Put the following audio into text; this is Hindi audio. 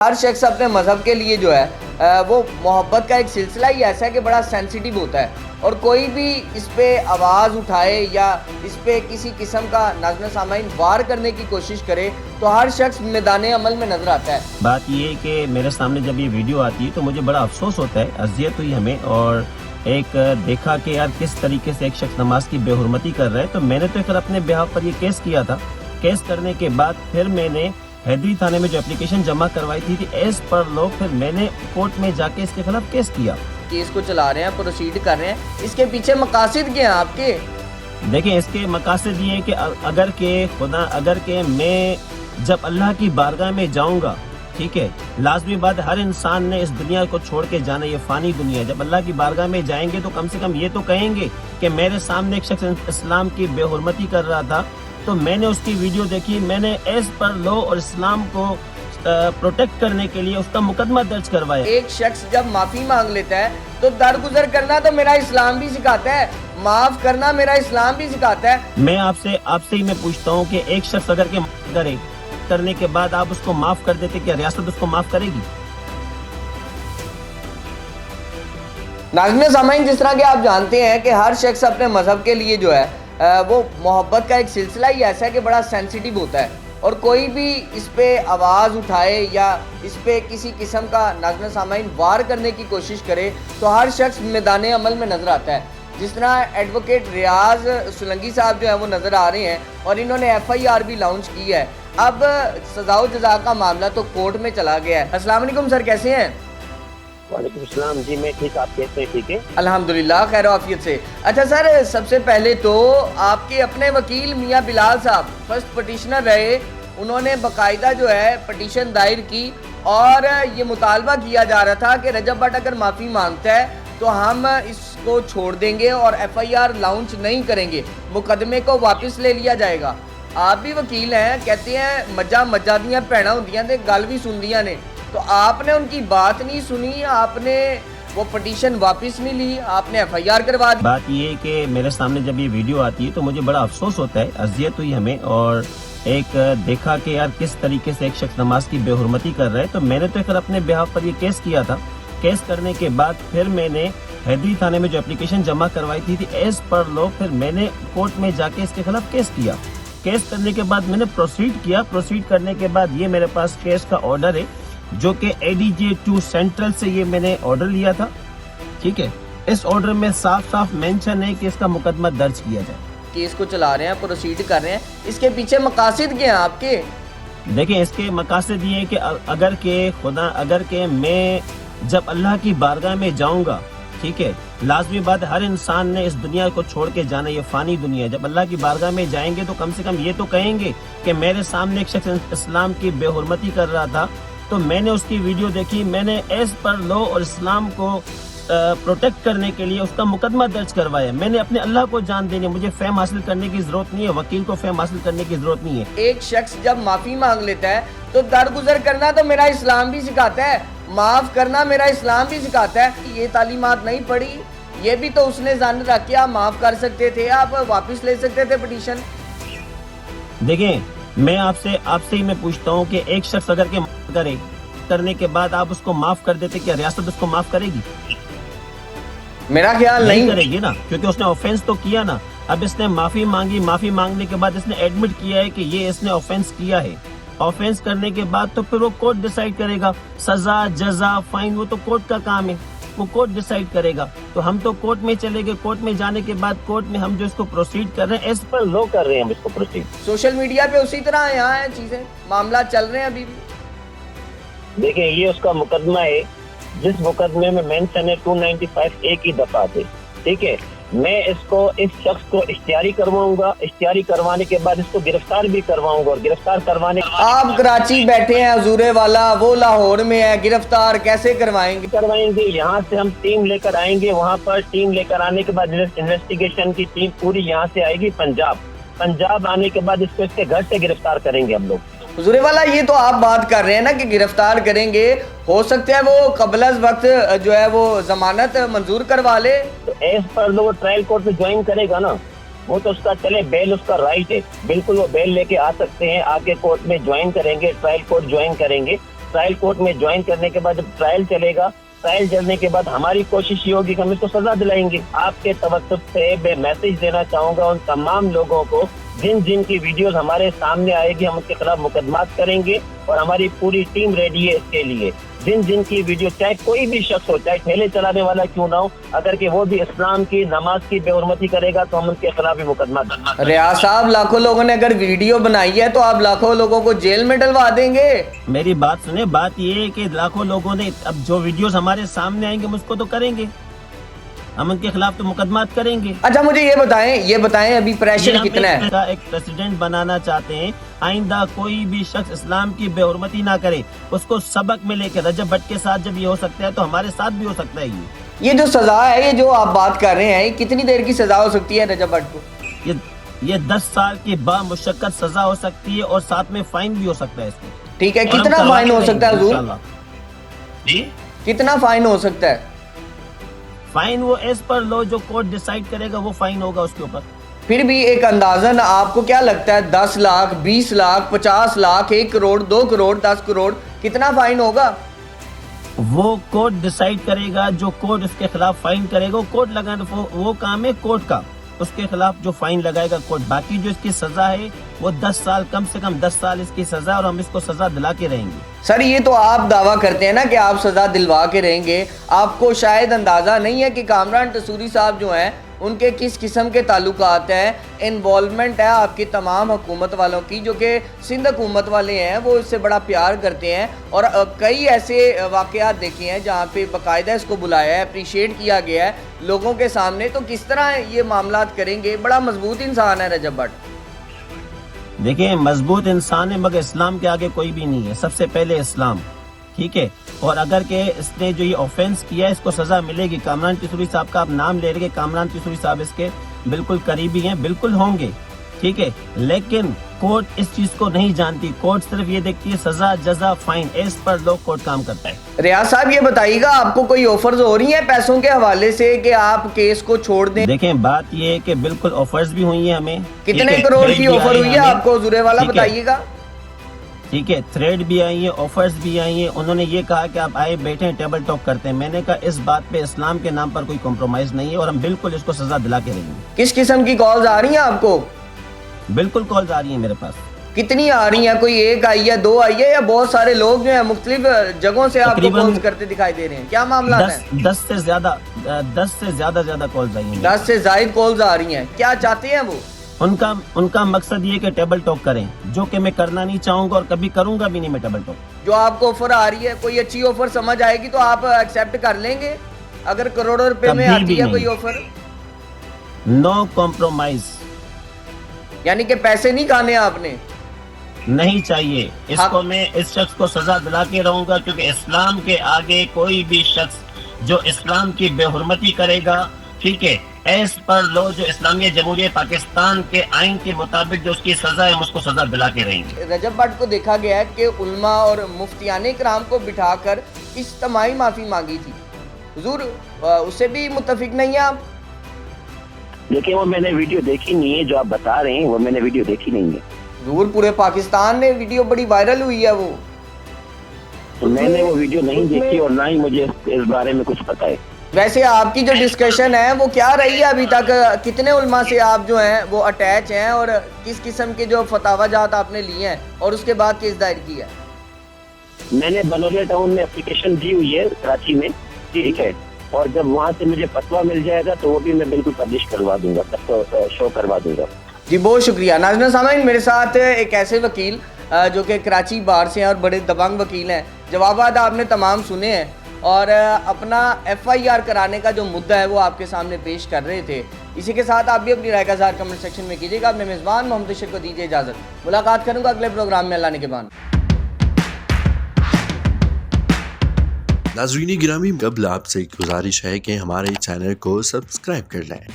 हर शख्स अपने मज़हब के लिए जो है वो मोहब्बत का एक सिलसिला ही ऐसा है कि बड़ा सेंसिटिव होता है और कोई भी इस पे आवाज़ उठाए या इस पे किसी किस्म का नाज़िम सामाइन वार करने की कोशिश करे तो हर शख्स मैदान अमल में नज़र आता है। बात ये है कि मेरे सामने जब ये वीडियो आती है तो मुझे बड़ा अफसोस होता है, अज़ियत हुई हमें। और एक देखा कि यार किस तरीके से एक शख्स नमाज की बेहुरमती कर रहा है, तो मैंने तो फिर अपने बिहाफ पर ये केस किया था। केस करने के बाद फिर मैंने हैदरी थाने में जो एप्लीकेशन जमा करवाई थी एज पर लॉ, फिर मैंने कोर्ट में जाके इसके खिलाफ केस किया। केस को चला रहे हैं, प्रोसीड कर रहे हैं, इसके पीछे मकासद क्या हैं आपके? देखें, इसके मकासद ये है कि अगर के मैं जब अल्लाह की बारगाह में जाऊंगा, ठीक है, लाजमी बात, हर इंसान ने इस दुनिया को छोड़ के जाना, ये फानी दुनिया है। जब अल्लाह की बारगाह में जाएंगे तो कम से कम ये तो कहेंगे कि मेरे सामने एक शख्स इस्लाम की बेहुरमती कर रहा था, तो मैंने उसकी वीडियो देखी, मैंने एज पर लॉ और इस्लाम को प्रोटेक्ट करने के लिए उसका मुकदमा दर्ज करवाया। एक शख्स जब माफी मांग लेता है तो दरगुजर करना तो मेरा इस्लाम भी सिखाता है, माफ करना मेरा इस्लाम भी सिखाता है। मैं आपसे ही मैं पूछता हूँ कि एक शख्स अगर के करने के बाद आप उसको माफ कर देते, क्या रियासत उसको माफ करेगी? नाज़िम सामाइन, जिस तरह के आप जानते हैं कि हर शख्स अपने मज़हब के लिए जो है वो मोहब्बत का एक सिलसिला ही ऐसा है कि बड़ा सेंसिटिव होता है और कोई भी इस पे आवाज़ उठाए या इस पे किसी किस्म का नाज़िम सामाइन वार करने की कोशिश करे तो हर शख्स मैदान अमल में नज़र आता है। जिस तरह एडवोकेट रियाज सुलंगी साहब जो है वो नज़र आ रहे हैं और इन्होंने FIR भी लॉन्च की है। अब सज़ा जज़ा का मामला तो कोर्ट में चला गया है। अस्सलाम वालेकुम सर, कैसे हैं? वालेकुम सलाम जी, मैं ठीक, आप कैसे हैं? ठीक है अल्हम्दुलिल्लाह, खैर आफियत से। अच्छा सर, सबसे पहले तो आपके अपने वकील मियाँ बिलाल साहब फर्स्ट पटिशनर रहे, उन्होंने बाकायदा जो है पटिशन दायर की और ये मुतालबा किया जा रहा था कि रजब भट्ट अगर माफ़ी मांगता है तो हम इसको छोड़ देंगे और FIR लॉन्च नहीं करेंगे, मुकदमे को वापस ले लिया जाएगा। आप भी वकील हैं, कहते हैं मज्जा दियां भैणां हुंदियां ते गल भी सुनदियां ने, तो आपने उनकी बात नहीं सुनी, आपने वो पटिशन वापस नहीं ली, आपने FIR करवा दी। बात ये है कि मेरे सामने जब ये वीडियो आती है तो मुझे बड़ा अफसोस होता है, अज़ियत हुई हमें। और एक देखा कि यार किस तरीके से एक शख्स नमाज की बेहुरमती कर रहा है, तो मैंने तो फिर अपने बिहाफ पर ये केस किया था। केस करने के बाद फिर मैंने हैदरी थाने में जो एप्लीकेशन जमा करवाई थी एज पर लॉ, फिर मैंने कोर्ट में जाके इसके खिलाफ केस किया। केस करने के बाद मैंने प्रोसीड किया। प्रोसीड करने के बाद ये मेरे पास केस का ऑर्डर है जो कि ADJ 2 सेंट्रल से ये मैंने ऑर्डर लिया था, ठीक है। इस ऑर्डर में साफ साफ मेंशन है कि इसका मुकदमा दर्ज किया जाए। केस को चला रहे हैं, प्रोसीड कर रहे हैं, इसके पीछे मकासद क्या हैं आपके? देखिए, इसके मकासद ये है कि अगर के मैं जब अल्लाह की बारगाह में जाऊंगा, ठीक है, लाजमी बात, हर इंसान ने इस दुनिया को छोड़ के जाना, ये फानी दुनिया है। जब अल्लाह की बारगाह में जाएंगे तो कम से कम ये तो कहेंगे कि मेरे सामने एक शख्स इस्लाम की बेहुरमती कर रहा था, तो मैंने उसकी वीडियो देखी, मैंने एज पर लॉ और इस्लाम को प्रोटेक्ट करने के लिए उसका मुकदमा दर्ज करवाया। मैंने अपने अल्लाह को जान देनी, मुझे फेम हासिल करने की जरूरत नहीं है, वकील को फेम हासिल करने की जरूरत नहीं है। एक शख्स जब माफी मांग लेता है तो दरगुजर करना तो मेरा इस्लाम भी सिखाता है, माफ करना मेरा इस्लाम भी सिखाता है। ये तालीमात नहीं पढ़ी, ये भी तो उसने जान रख के आप माफ कर सकते थे, आप वापिस ले सकते थे पटिशन। देखिए, मैं आपसे ही मैं पूछता हूँ कि एक शख्स अगर करने के बाद आप उसको माफ कर देते, क्या रियासत उसको माफ करेगी? मेरा ख्याल नहीं करेगी ना, क्योंकि उसने ऑफेंस तो किया ना। अब इसने माफी मांगी, माफी मांगने के बाद इसने एडमिट किया है कि ये इसने ऑफेंस किया है। ऑफेंस करने के बाद तो फिर वो कोर्ट डिसाइड करेगा, सजा, जजा, फाइन, वो तो कोर्ट का काम है, वो कोर्ट डिसाइड करेगा। तो हम तो कोर्ट में चले गए, कोर्ट में जाने के बाद कोर्ट में हम जो इसको प्रोसीड कर रहे हैं, एज पर लॉ कर रहे हैं हम इसको प्रोसीड। सोशल मीडिया पे उसी तरह यहाँ है चीजें, मामला चल रहे हैं अभी भी। देखिए, ये उसका मुकदमा है जिस मुकदमे में मेंशन है 295A की दफा थे, ठीक है। मैं इस शख्स को इश्तियारी करवाऊंगा, इश्तियारी करवाने के बाद इसको गिरफ्तार भी करवाऊंगा और गिरफ्तार करवाने। आप कराची बैठे हैं, हजूरे वाला वो लाहौर में है, गिरफ्तार कैसे करवाएंगे? यहाँ से हम टीम लेकर आएंगे, वहाँ पर टीम लेकर आने के बाद इन्वेस्टिगेशन की टीम पूरी यहाँ से आएगी पंजाब आने के बाद इसको इसके घर से गिरफ्तार करेंगे हम लोग। हुजूरे वाला, ये तो आप बात कर रहे हैं ना कि गिरफ्तार करेंगे, हो सकता है वो कबल वक्त जो है वो जमानत मंजूर करवा ले, तो एज पर वो ट्रायल कोर्ट में ज्वाइन करेगा ना, वो तो उसका चले, बेल उसका राइट है, बिल्कुल वो बेल लेके आ सकते हैं, आके कोर्ट में ज्वाइन करेंगे, ट्रायल कोर्ट ज्वाइन करेंगे। ट्रायल कोर्ट में ज्वाइन करने के बाद जब ट्रायल चलेगा, ट्रायल चलने के बाद हमारी कोशिश ये होगी कि हम इसको सजा दिलाएंगे। आपके तवज्जुह से मैं मैसेज देना चाहूंगा उन तमाम लोगों को जिन जिन की वीडियोस हमारे सामने आएगी हम उनके खिलाफ मुकदमा करेंगे और हमारी पूरी टीम रेडी है इसके लिए। जिन जिन की वीडियो, चाहे कोई भी शख्स हो, चाहे ठेले चलाने वाला क्यों ना हो, अगर कि वो भी इस्लाम की नमाज की बेहुरमती करेगा तो हम उनके खिलाफ भी मुकदमा करेंगे। रियाज साहब, लाखों लोगों ने अगर वीडियो बनाई है तो आप लाखों लोगों को जेल में डलवा देंगे। मेरी बात सुने, बात ये है कि लाखों लोगों ने, अब जो वीडियोस हमारे सामने आएंगे हम उसको तो करेंगे, हम उनके खिलाफ तो मुकदमा करेंगे। अच्छा मुझे ये बताएं अभी प्रेशर कितना है? एक प्रेसिडेंट बनाना चाहते हैं, आइंदा कोई भी शख्स इस्लाम की बेहुरमती ना करे, उसको सबक मिले कि रजब भट्ट के साथ जब ये हो सकता है तो हमारे साथ भी हो सकता है। ये जो सजा है, ये जो आप बात कर रहे हैं, कितनी देर की सजा हो सकती है रजब भट्ट को? ये 10 साल की बामुशक्कत सजा हो सकती है और साथ में फाइन भी हो सकता है इसको। ठीक है, कितना फाइन हो सकता है हुजूर? जी, कितना फाइन हो सकता है? फाइन वो एज पर लो जो कोर्ट डिसाइड करेगा वो फाइन होगा उसके ऊपर। फिर भी एक अंदाजन आपको क्या लगता है, 10 लाख, 20 लाख, 50 लाख, 1 करोड़, 2 करोड़, 10 करोड़, कितना फाइन होगा? वो कोर्ट डिसाइड करेगा, जो कोर्ट इसके खिलाफ फाइन करेगा वो कोर्ट लगाना, वो काम है कोर्ट का, उसके खिलाफ जो फाइन लगाएगा कोर्ट। बाकी जो इसकी सजा है वो 10 साल, कम से कम 10 साल इसकी सजा, और हम इसको सजा दिला के रहेंगे। सर ये तो आप दावा करते हैं ना कि आप सजा दिलवा के रहेंगे, आपको शायद अंदाजा नहीं है कि कामरान तसूरी साहब जो हैं उनके किस किस्म के ताल्लुकात हैं, इन्वॉल्वमेंट है आपकी तमाम हुकूमत वालों की, जो कि सिंध हुकूमत वाले हैं वो इससे बड़ा प्यार करते हैं। और कई ऐसे वाक़यात देखे हैं जहाँ पे बाकायदा इसको बुलाया है, अप्रिशिएट किया गया है लोगों के सामने। तो किस तरह ये मामलात करेंगे? बड़ा मजबूत इंसान है रजब भट्ट। देखिए, मजबूत इंसान है मगर इस्लाम के आगे कोई भी नहीं है, सबसे पहले इस्लाम, ठीक है। और अगर के इसने जो ये ऑफेंस किया है इसको सजा मिलेगी। कामरान तसूरी साहब का आप नाम ले रहे हैं, कामरान तसूरी साहब इसके बिल्कुल करीबी हैं, बिल्कुल होंगे, ठीक है। लेकिन कोर्ट इस चीज को नहीं जानती, कोर्ट सिर्फ ये देखती है सजा, जजा, फाइन, एज पर लो कोर्ट काम करता है। रियाज साहब ये बताइएगा, आपको कोई ऑफर्स हो रही हैं पैसों के हवाले से कि आप केस को छोड़ दें? देखें, बात ये है कि बिल्कुल ऑफर्स भी हुई है हमें। कितने करोड़ की ऑफर हुई है आपको? जुरे वाला बताइएगा। ठीक है, थ्रेड भी आई है, ऑफर्स भी आई है। उन्होंने ये कहा कि आप आए बैठे टेबल टॉक करते हैं। मैंने कहा इस बात पे इस्लाम के नाम पर कोई कॉम्प्रोमाइज नहीं है और हम बिल्कुल इसको सजा दिला के रहेंगे। किस किस्म की कॉल्स आ रही हैं आपको? बिल्कुल कॉल्स आ रही है मेरे पास। कितनी आ रही हैं? कोई एक आई है, 2 आई है, या बहुत सारे लोग जो है मुख्तलिफ जगहों से आपको कॉल्स करते दिखाई दे रहे हैं? क्या मामला है? 10 से ज्यादा कॉल्स आई हैं। 10 से ज्यादा कॉल्स आ रही हैं। क्या चाहते हैं वो? उनका मकसद ये कि टेबल टॉक करें, जो कि मैं करना नहीं चाहूंगा और कभी करूंगा भी नहीं मैं टेबल टॉक। जो आपको ऑफर आ रही है, कोई अच्छी ऑफर समझ आएगी तो आप एक्सेप्ट कर लेंगे? अगर करोड़ों रुपए में आती है कोई ऑफर? नो कॉम्प्रोमाइज, यानी कि पैसे नहीं खाने आपने? नहीं चाहिए इसको। मैं इस शख्स को सजा दिला के रहूंगा क्योंकि इस्लाम के आगे कोई भी शख्स जो इस्लाम की बेहुरमती करेगा, ठीक है, एस पर लो जो इस्लामी जमहूरियत पाकिस्तान के आइन के मुताबिक जो उसकी सजा है हम उसको सजा दिला के रहेंगे। रजब भट्ट को देखा गया है कि उल्मा और मुफ्तियाने किराम को बिठाकर इज्तिमाई माफी मांगी थी। हुजूर उससे भी मुत्तफिक नहीं है आप? देखिए, वो मैंने वीडियो देखी नहीं है, जो आप बता रहे हैं वो मैंने वीडियो देखी नहीं है। हुजूर पूरे पाकिस्तान में वीडियो बड़ी वायरल हुई है वो। तो मैंने वो वीडियो नहीं देखी और ना ही मुझे इस बारे में कुछ पता है। वैसे आपकी जो डिस्कशन है वो क्या रही है अभी तक? कितने उल्मा से आप जो हैं वो अटैच हैं और किस किस्म के जो फतावाजात आपने लिए हैं और उसके बाद केस दायर किया है? मैंने बनोलिया टाउन में एप्लीकेशन दी हुई है कराची में, ठीक है, और जब वहाँ से मुझे फतवा मिल जाएगा तो वो भी मैं बिल्कुल पब्लिश करवा दूंगा, सबको शो करवा दूंगा। जी बहुत शुक्रिया। नाज़रीन सामीन, मेरे साथ एक ऐसे वकील जो कि कराची बार से हैं और बड़े दबंग वकील हैं। जवाबात आपने तमाम सुने हैं और अपना FIR कराने का जो मुद्दा है वो आपके सामने पेश कर रहे थे। इसी के साथ आप भी अपनी राय का इज़हार कमेंट सेक्शन में कीजिएगा। अपने मेज़बान मोहम्मद अशरफ को दीजिए इजाज़त। मुलाकात करूँगा अगले प्रोग्राम में अल्लाह ने के बाद। नाज़रीन गिरामी, कबल आपसे एक गुजारिश है कि हमारे चैनल को सब्सक्राइब कर लें।